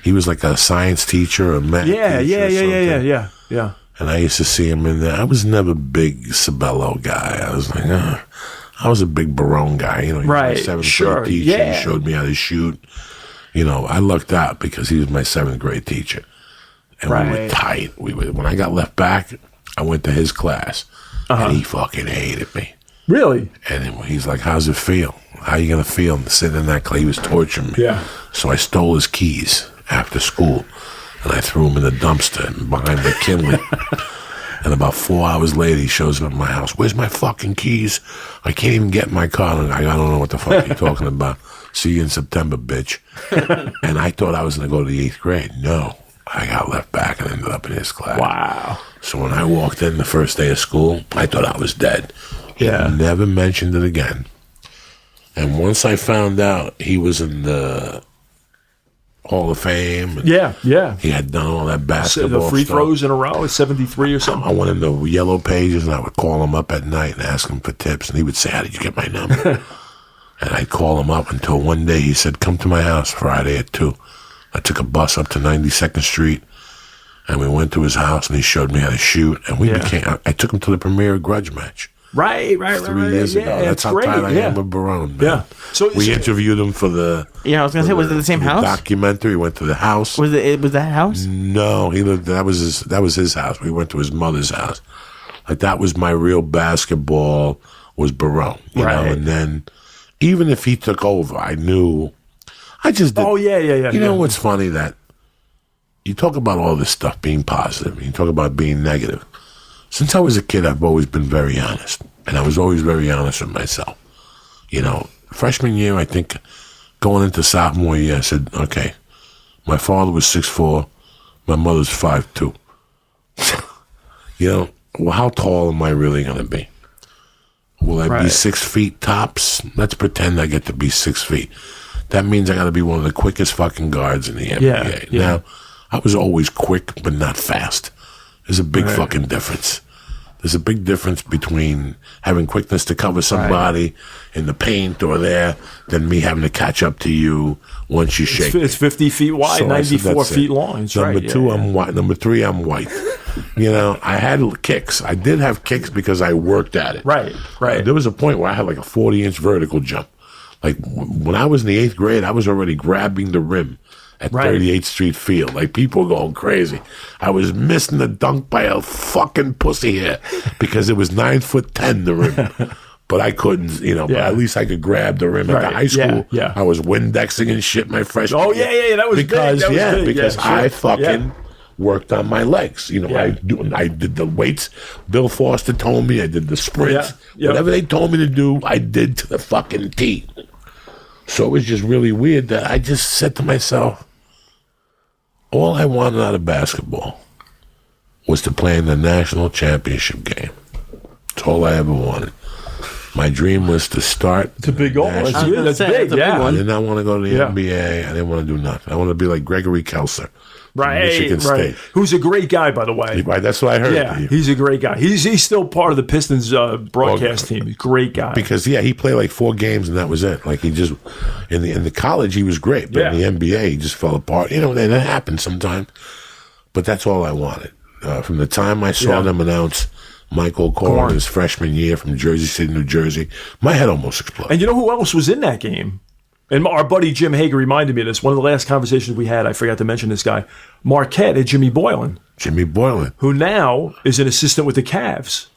He was like a science teacher, a math teacher. Yeah. And I used to see him in there. I was never a big Sabello guy. I was like, I was a big Barone guy. You know, he was my seventh grade teacher. Yeah. He showed me how to shoot. You know, I lucked out because he was my seventh grade teacher. And we were tight. When I got left back, I went to his class. And he fucking hated me. Really? And he's like, how's it feel? How you going to feel sitting in that class? He was torturing me. Yeah. So I stole his keys after school. And I threw him in the dumpster behind McKinley. And about 4 hours later, he shows up at my house. Where's my fucking keys? I can't even get in my car. And I don't know what the fuck you're talking about. See you in September, bitch. And I thought I was going to go to the 8th grade. No. I got left back and ended up in his class. Wow. So when I walked in the first day of school, I thought I was dead. He never mentioned it again. And once I found out he was in the Hall of Fame. Yeah. He had done all that basketball the free stuff. throws in a row at 73 or something. I went in the yellow pages and I would call him up at night and ask him for tips. And he would say, how did you get my number? And I'd call him up until one day he said, come to my house Friday at 2. I took a bus up to 92nd Street, and we went to his house, and he showed me how to shoot. And we became. I took him to the premiere Grudge match. Right. 3 years ago. That's how tight I am with Barone. Man. Yeah. So we interviewed him for the. Yeah, I was gonna say, was it the same house? Documentary. We went to the house. Was that house? No, he lived. That was his house. We went to his mother's house. Like that was my real basketball. Was Barone, you know? And then, even if he took over, I knew. I just did. Oh, yeah. You know what's funny? That you talk about all this stuff being positive, and you talk about being negative. Since I was a kid, I've always been very honest, and I was always very honest with myself. You know, freshman year, I think, going into sophomore year, I said, okay, my father was 6'4", my mother's 5'2". You know, well, how tall am I really going to be? Will I be 6 feet tops? Let's pretend I get to be 6 feet. That means I got to be one of the quickest fucking guards in the NBA. Yeah. Now, I was always quick, but not fast. There's a big fucking difference. There's a big difference between having quickness to cover somebody in the paint or there than me having to catch up to you once you shake. It's 50 feet wide, so 94 feet long. That's Number two, I'm white. Number three, I'm white. You know, I had kicks. I did have kicks because I worked at it. Right. There was a point where I had like a 40-inch vertical jump. Like, when I was in the 8th grade, I was already grabbing the rim at 38th Street Field. Like, people were going crazy. I was missing the dunk by a fucking pussy hair because it was 9'10", the rim. But I couldn't, you know, but at least I could grab the rim. At the high school, I was Windexing and shit my freshman year. Oh, yeah, that was because, big. That was big. Because I fucking worked on my legs. You know, I did the weights. Bill Foster told me. I did the sprints. Whatever they told me to do, I did to the fucking T. So it was just really weird that I just said to myself, all I wanted out of basketball was to play in the national championship game. That's all I ever wanted. My dream was to start. It's a big goal. That's big. I did not want to go to the NBA. I didn't want to do nothing. I wanted to be like Gregory Kelser. Michigan State. Who's a great guy, by the way. Right, that's what I heard. Yeah, he's a great guy. He's still part of the Pistons broadcast team. He's a great guy. Because he played like 4 games and that was it. Like he just in the college he was great, but in the NBA he just fell apart. You know, and that happens sometimes. But that's all I wanted. From the time I saw them announce Michael Corn his freshman year from Jersey City, New Jersey, my head almost exploded. And you know who else was in that game? And our buddy Jim Hager reminded me of this. One of the last conversations we had, I forgot to mention this guy, Marquette and Jimmy Boylan. Jimmy Boylan. Who now is an assistant with the Cavs.